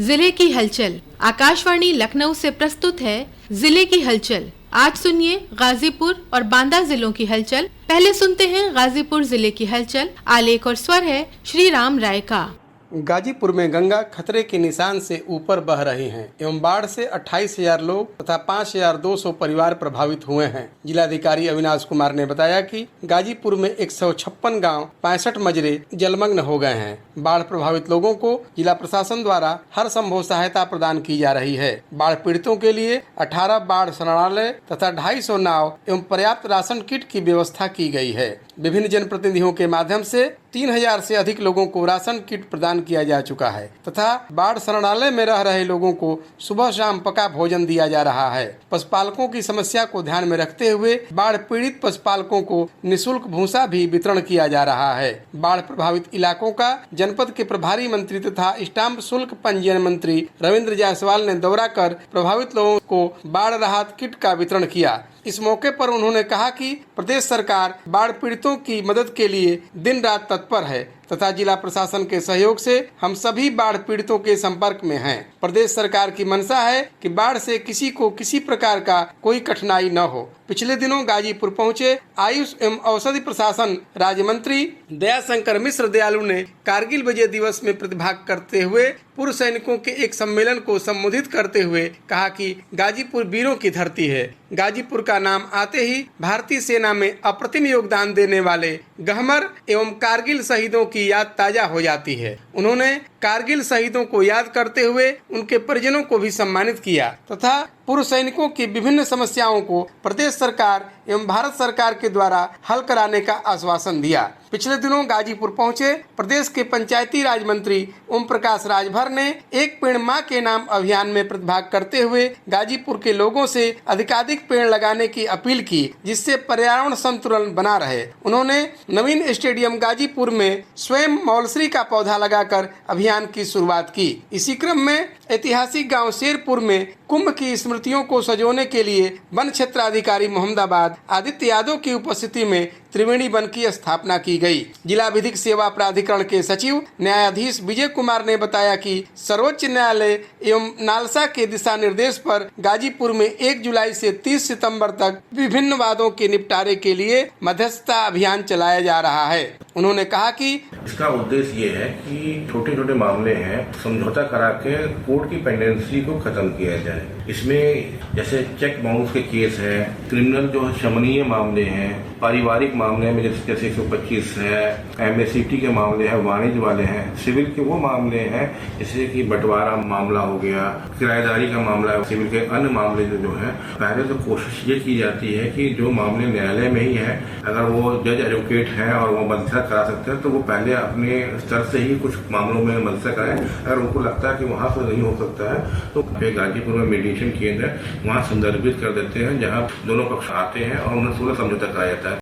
जिले की हलचल। आकाशवाणी लखनऊ से प्रस्तुत है जिले की हलचल। आज सुनिए गाजीपुर और बांदा जिलों की हलचल। पहले सुनते हैं गाजीपुर जिले की हलचल। आलेख और स्वर है श्री राम राय का। गाजीपुर में गंगा खतरे के निशान से ऊपर बह रही हैं एवं बाढ़ से 28,000 लोग तथा 5,200 परिवार प्रभावित हुए हैं। जिलाधिकारी अविनाश कुमार ने बताया कि गाजीपुर में 156 गांव 65 मजरे जलमग्न हो गए हैं। बाढ़ प्रभावित लोगों को जिला प्रशासन द्वारा हर संभव सहायता प्रदान की जा रही है। बाढ़ पीड़ितों के लिए 18 बाढ़ शरणालय तथा 250 नाव एवं पर्याप्त राशन किट की व्यवस्था की गई है। विभिन्न जनप्रतिनिधियों के माध्यम से 3,000 से अधिक लोगों को राशन किट प्रदान किया जा चुका है तथा बाढ़ शरणालय में रह रहे लोगों को सुबह शाम पका भोजन दिया जा रहा है। पशुपालकों की समस्या को ध्यान में रखते हुए बाढ़ पीड़ित पशुपालकों को निःशुल्क भूसा भी वितरण किया जा रहा है। बाढ़ प्रभावित इलाकों का जनपद के प्रभारी मंत्री तथा स्टाम्प शुल्क पंजीयन मंत्री रविंद्र जायसवाल ने दौरा कर प्रभावित लोगों को बाढ़ राहत किट का वितरण किया। इस मौके पर उन्होंने कहा कि प्रदेश सरकार बाढ़ पीड़ितों की मदद के लिए दिन रात तत्पर है तथा जिला प्रशासन के सहयोग से हम सभी बाढ़ पीड़ितों के संपर्क में हैं। प्रदेश सरकार की मंशा है कि बाढ़ से किसी को किसी प्रकार का कोई कठिनाई न हो। पिछले दिनों गाजीपुर पहुंचे आयुष एवं औषधि प्रशासन राज्य मंत्री दयाशंकर मिश्र दयालु ने कारगिल विजय दिवस में प्रतिभाग करते हुए पूर्व सैनिकों के एक सम्मेलन को संबोधित करते हुए कहा कि गाजीपुर वीरों की धरती है। गाजीपुर का नाम आते ही भारतीय सेना में अप्रतिम योगदान देने वाले गहमर एवं कारगिल शहीदों की याद ताजा हो जाती है। उन्होंने कारगिल शहीदों को याद करते हुए उनके परिजनों को भी सम्मानित किया तथा पूर्व सैनिकों की विभिन्न समस्याओं को प्रदेश सरकार एवं भारत सरकार के द्वारा हल कराने का आश्वासन दिया। पिछले दिनों गाजीपुर पहुंचे प्रदेश के पंचायती राज मंत्री ओम प्रकाश राजभर ने एक पेड़ मां के नाम अभियान में प्रतिभाग करते हुए गाजीपुर के लोगों से अधिकाधिक पेड़ लगाने की अपील की, जिससे पर्यावरण संतुलन बना रहे। उन्होंने नवीन स्टेडियम गाजीपुर में स्वयं मौलश्री का पौधा लगाकर अभियान की शुरुआत की। इसी क्रम में ऐतिहासिक गांव शेरपुर में कुंभ की स्मृतियों को सजोने के लिए वन क्षेत्राधिकारी मोहम्मदाबाद आदित्य यादव की उपस्थिति में त्रिवेणी वन की स्थापना की गई। जिला विधिक सेवा प्राधिकरण के सचिव न्यायाधीश विजय कुमार ने बताया कि सर्वोच्च न्यायालय एवं नालसा के दिशा निर्देश पर गाजीपुर में 1 जुलाई से 30 सितंबर तक विभिन्न वादों के निपटारे के लिए मध्यस्थता अभियान चलाया जा रहा है। उन्होंने कहा कि इसका उद्देश्य ये है कि छोटे छोटे मामले हैं समझौता करा के कोर्ट की पेंडेंसी को खत्म किया जाए। इसमें जैसे चेक बाउंस के केस है, क्रिमिनल जो शमनीय मामले हैं, पारिवारिक मामले में जैसे 125 है, एमएससीटी के मामले हैं, वाणिज्य वाले हैं, सिविल के वो मामले हैं जैसे कि बंटवारा मामला हो गया, किराएदारी का मामला है, सिविल के अन्य मामले जो है, पहले तो कोशिश ये की जाती है कि जो मामले न्यायालय में ही है, अगर वो जज एडवोकेट हैं और वो मध्यस्थता करा सकते हैं तो वो पहले अपने स्तर से ही कुछ मामलों में मध्यस्थता कराएं। अगर उनको लगता है कि वहाँ से नहीं हो सकता है तो गाजीपुर में मीडिएशन केंद्र है, वहाँ संदर्भित कर देते हैं जहाँ दोनों पक्ष आते हैं और उन्हें पूरा समझौता कराया जाता है।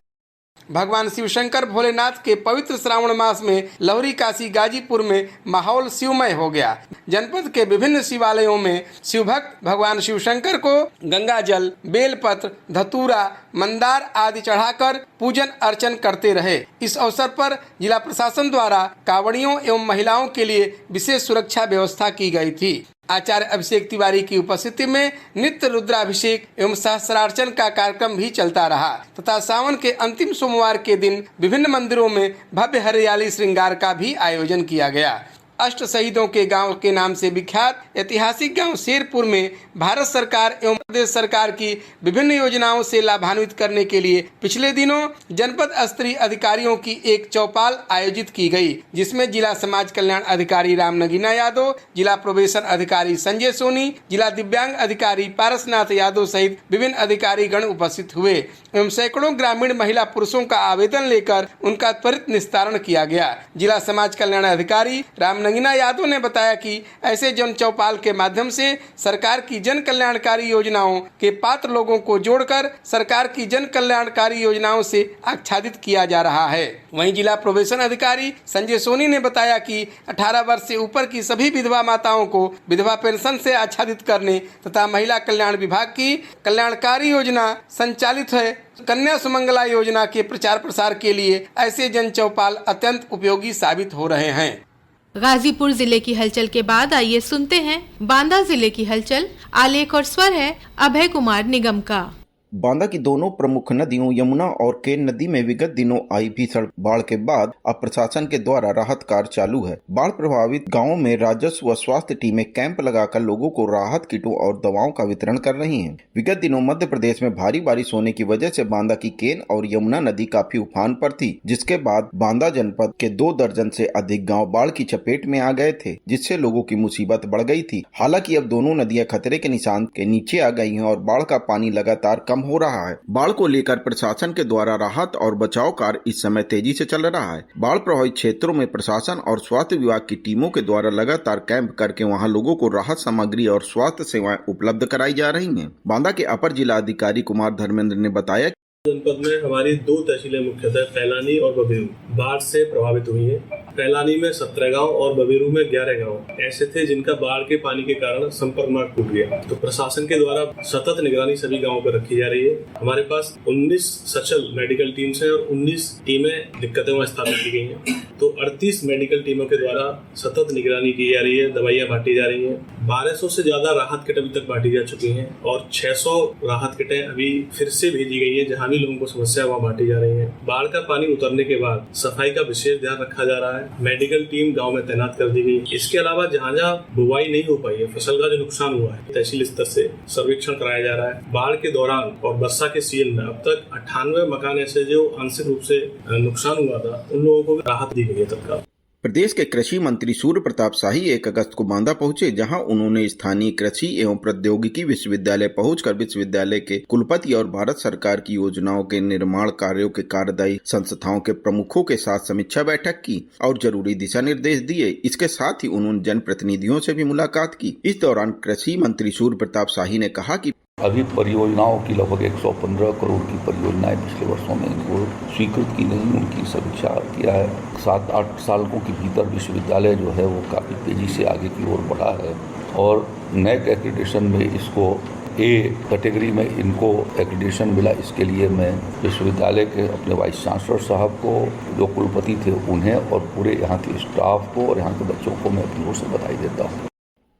भगवान शिवशंकर भोलेनाथ के पवित्र श्रावण मास में लहुरी काशी गाजीपुर में माहौल शिवमय हो गया। जनपद के विभिन्न शिवालयों में शिवभक्त भगवान शिवशंकर को गंगा जल, बेलपत्र, धतूरा, मंदार आदि चढ़ाकर पूजन अर्चन करते रहे। इस अवसर पर जिला प्रशासन द्वारा कांवड़ियों एवं महिलाओं के लिए विशेष सुरक्षा व्यवस्था की गई थी। आचार्य अभिषेक तिवारी की उपस्थिति में नित्य रुद्राभिषेक एवं सहस्रार्चन का कार्यक्रम भी चलता रहा तथा सावन के अंतिम सोमवार के दिन विभिन्न मंदिरों में भव्य हरियाली श्रृंगार का भी आयोजन किया गया। अष्ट शहीदों के गांव के नाम से विख्यात ऐतिहासिक गांव शेरपुर में भारत सरकार एवं प्रदेश सरकार की विभिन्न योजनाओं से लाभान्वित करने के लिए पिछले दिनों जनपद स्तरीय अधिकारियों की एक चौपाल आयोजित की गई, जिसमें जिला समाज कल्याण अधिकारी राम नगीना यादव, जिला प्रोबेशन अधिकारी संजय सोनी, जिला दिव्यांग अधिकारी पारसनाथ यादव सहित विभिन्न अधिकारी गण उपस्थित हुए एवं सैकड़ों ग्रामीण महिला पुरुषों का आवेदन लेकर उनका त्वरित निस्तारण किया गया। जिला समाज कल्याण अधिकारी राम नगीना यादव ने बताया कि ऐसे जन चौपाल के माध्यम से सरकार की जन कल्याणकारी योजनाओं के पात्र लोगों को जोड़कर सरकार की जन कल्याणकारी योजनाओं से आच्छादित किया जा रहा है। वहीं जिला प्रोबेशन अधिकारी संजय सोनी ने बताया कि 18 वर्ष से ऊपर की सभी विधवा माताओं को विधवा पेंशन से आच्छादित करने तथा महिला कल्याण विभाग की कल्याणकारी योजना संचालित है। कन्या सुमंगला योजना के प्रचार प्रसार के लिए ऐसे जन चौपाल अत्यंत उपयोगी साबित हो रहे हैं। गाजीपुर जिले की हलचल के बाद आइए सुनते हैं बांदा जिले की हलचल। आलेख और स्वर है अभय कुमार निगम का। बांदा की दोनों प्रमुख नदियों यमुना और केन नदी में विगत दिनों आई भीषण बाढ़ के बाद अब प्रशासन के द्वारा राहत कार्य चालू है। बाढ़ प्रभावित गांवों में राजस्व व स्वास्थ्य टीमें कैंप लगाकर लोगों को राहत किटों और दवाओं का वितरण कर रही हैं। विगत दिनों मध्य प्रदेश में भारी बारिश होने की वजह से बांदा की केन और यमुना नदी काफी उफान पर थी, जिसके बाद बांदा जनपद के 2 दर्जन से अधिक गाँव बाढ़ की चपेट में आ गए थे, जिससे लोगों की मुसीबत बढ़ गई थी। हालांकि अब दोनों नदियां खतरे के निशान के नीचे आ गई हैं और बाढ़ का पानी लगातार कम हो रहा है। बाढ़ को लेकर प्रशासन के द्वारा राहत और बचाव कार्य इस समय तेजी से चल रहा है। बाढ़ प्रभावित क्षेत्रों में प्रशासन और स्वास्थ्य विभाग की टीमों के द्वारा लगातार कैंप करके वहां लोगों को राहत सामग्री और स्वास्थ्य सेवाएं उपलब्ध कराई जा रही हैं। बांदा के अपर जिला अधिकारी कुमार धर्मेंद्र ने बताया, जनपद में हमारी 2 तहसीलें मुख्यतः पैलानी और बबीरू बाढ़ से प्रभावित हुई है। पैलानी में 17 गांव और बबीरू में 11 गांव ऐसे थे जिनका बाढ़ के पानी के कारण संपर्क मार्ग टूट गया। तो प्रशासन के द्वारा सतत निगरानी सभी गांवों पर रखी जा रही है। हमारे पास 19 सचल मेडिकल टीम्स हैं और 19 टीमें दिक्कतें वहाँ स्थापित की गई हैं। तो 38 मेडिकल टीमों के द्वारा सतत निगरानी की जा रही है, दवाइयाँ बांटी जा रही हैं। 1200 से ज्यादा राहत किटें अभी तक बांटी जा चुकी हैं और 600 राहत किटें अभी फिर से भेजी गई है, जहाँ भी लोगों को समस्या वहाँ बांटी जा रही है। बाढ़ का पानी उतरने के बाद सफाई का विशेष ध्यान रखा जा रहा है। मेडिकल टीम गांव में तैनात कर दी गई। इसके अलावा जहाँ जहाँ बुवाई नहीं हो पाई है, फसल का जो नुकसान हुआ है, तहसील स्तर से सर्वेक्षण कराया जा रहा है। बाढ़ के दौरान और वर्षा के सीजन में अब तक 98 मकान ऐसे जो आंशिक रूप से नुकसान हुआ था, उन लोगों को राहत दी गई है तत्काल। प्रदेश के कृषि मंत्री सूर्य प्रताप शाही 1 अगस्त को बांदा पहुंचे, जहां उन्होंने स्थानीय कृषि एवं प्रौद्योगिकी विश्वविद्यालय पहुंचकर विश्वविद्यालय के कुलपति और भारत सरकार की योजनाओं के निर्माण कार्यों के कार्यदायी संस्थाओं के प्रमुखों के साथ समीक्षा बैठक की और जरूरी दिशा निर्देश दिए। इसके साथ ही उन्होंने जनप्रतिनिधियों से भी मुलाकात की। इस दौरान कृषि मंत्री सूर्य प्रताप शाही ने कहा कि अभी परियोजनाओं की लगभग 115 करोड़ की परियोजनाएं पिछले वर्षों में इनको स्वीकृत की गई, उनकी समीक्षा किया है। 7-8 सालों के भीतर विश्वविद्यालय जो है वो काफ़ी तेजी से आगे की ओर बढ़ा है और नेक एक्रेडिटेशन में इसको ए कैटेगरी में इनको एक्रेडिटेशन मिला। इसके लिए मैं विश्वविद्यालय के अपने वाइस चांसलर साहब को, जो कुलपति थे, उन्हें और पूरे यहाँ के स्टाफ को और यहाँ के बच्चों को मैं अपनी ओर से बधाई देता हूँ।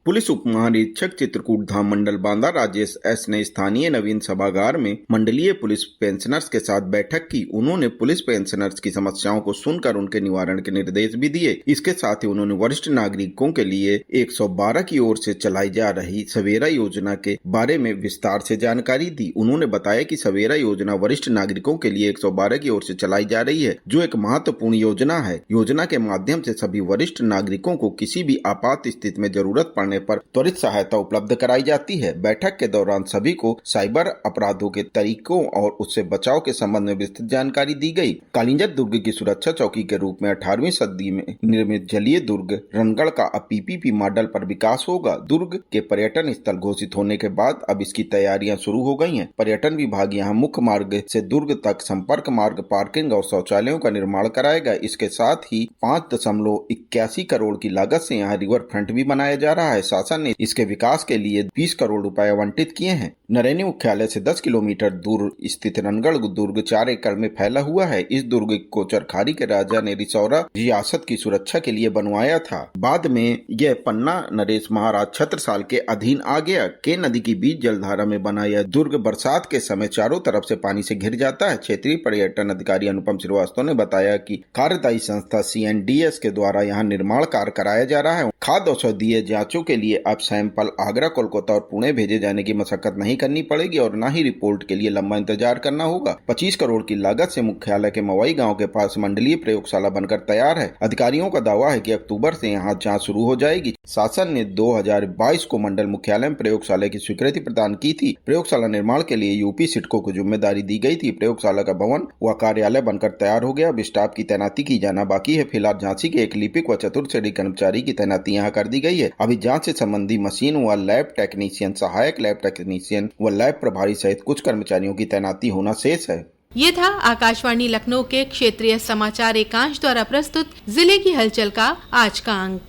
पुलिस उप महानिरीक्षक चित्रकूट धाम मंडल बांदा राजेश एस ने स्थानीय नवीन सभागार में मंडलीय पुलिस पेंशनर्स के साथ बैठक की। उन्होंने पुलिस पेंशनर्स की समस्याओं को सुनकर उनके निवारण के निर्देश भी दिए। इसके साथ ही उन्होंने वरिष्ठ नागरिकों के लिए 112 की ओर से चलाई जा रही सवेरा योजना के बारे में विस्तार से जानकारी दी। उन्होंने बताया कि सवेरा योजना वरिष्ठ नागरिकों के लिए 112 की ओर से चलाई जा रही है, जो एक महत्वपूर्ण योजना है। योजना के माध्यम से सभी वरिष्ठ नागरिकों को किसी भी आपात स्थिति में जरूरत पड़ने पर त्वरित सहायता उपलब्ध कराई जाती है। बैठक के दौरान सभी को साइबर अपराधों के तरीकों और उससे बचाव के संबंध में विस्तृत जानकारी दी गई। कालिंजर दुर्ग की सुरक्षा चौकी के रूप में 18वीं सदी में निर्मित जलीय दुर्ग रणगढ़ का अब पीपीपी मॉडल पर विकास होगा। दुर्ग के पर्यटन स्थल घोषित होने के बाद अब इसकी तैयारियां शुरू हो गई हैं। पर्यटन विभाग यहां मुख्य मार्ग से दुर्ग तक संपर्क मार्ग, पार्किंग और शौचालयों का निर्माण कराएगा। इसके साथ ही 5.81 करोड़ की लागत से यहाँ रिवर फ्रंट भी बनाया जा रहा है। शासन ने इसके विकास के लिए 20 करोड़ रुपए आवंटित किए हैं। नरैनी मुख्यालय से 10 किलोमीटर दूर स्थित रणगढ़ दुर्ग 4 एकड़ में फैला हुआ है। इस दुर्ग को चरखारी के राजा ने रिसौरा रियासत की सुरक्षा के लिए बनवाया था। बाद में यह पन्ना नरेश महाराज छत्रसाल के अधीन आ गया। केन नदी की बीच जलधारा में बना यह दुर्ग बरसात के समय चारों तरफ से पानी से घिर जाता है। क्षेत्रीय पर्यटन अधिकारी अनुपम श्रीवास्तव ने बताया कि कार्यदायी संस्था CNDS के द्वारा यहाँ निर्माण कार्य कराया जा रहा है। खाद्य औषधीय जांचों के लिए अब सैंपल आगरा, कोलकाता और पुणे भेजे जाने की मशक्कत नहीं करनी पड़ेगी और न ही रिपोर्ट के लिए लंबा इंतजार करना होगा। 25 करोड़ की लागत से मुख्यालय के मवाई गांव के पास मंडलीय प्रयोगशाला बनकर तैयार है। अधिकारियों का दावा है कि अक्टूबर से यहां जांच शुरू हो जाएगी। शासन ने 2022 को मंडल मुख्यालय में प्रयोगशाला की स्वीकृति प्रदान की थी। प्रयोगशाला निर्माण के लिए यूपी सिडको को जिम्मेदारी दी गई थी। प्रयोगशाला का भवन व कार्यालय बनकर तैयार हो गया। अब स्टाफ की तैनाती की जाना बाकी है। फिलहाल झांसी के एक लिपिक व चतुर्थ श्रेणी कर्मचारी की तैनाती यहाँ कर दी गई है। अभी जांच से संबंधी मशीन व लैब टेक्नीशियन, सहायक लैब टेक्नीशियन व लैब प्रभारी सहित कुछ कर्मचारियों की तैनाती होना शेष है। ये था आकाशवाणी लखनऊ के क्षेत्रीय समाचार एकांश द्वारा प्रस्तुत जिले की हलचल का आज का अंक।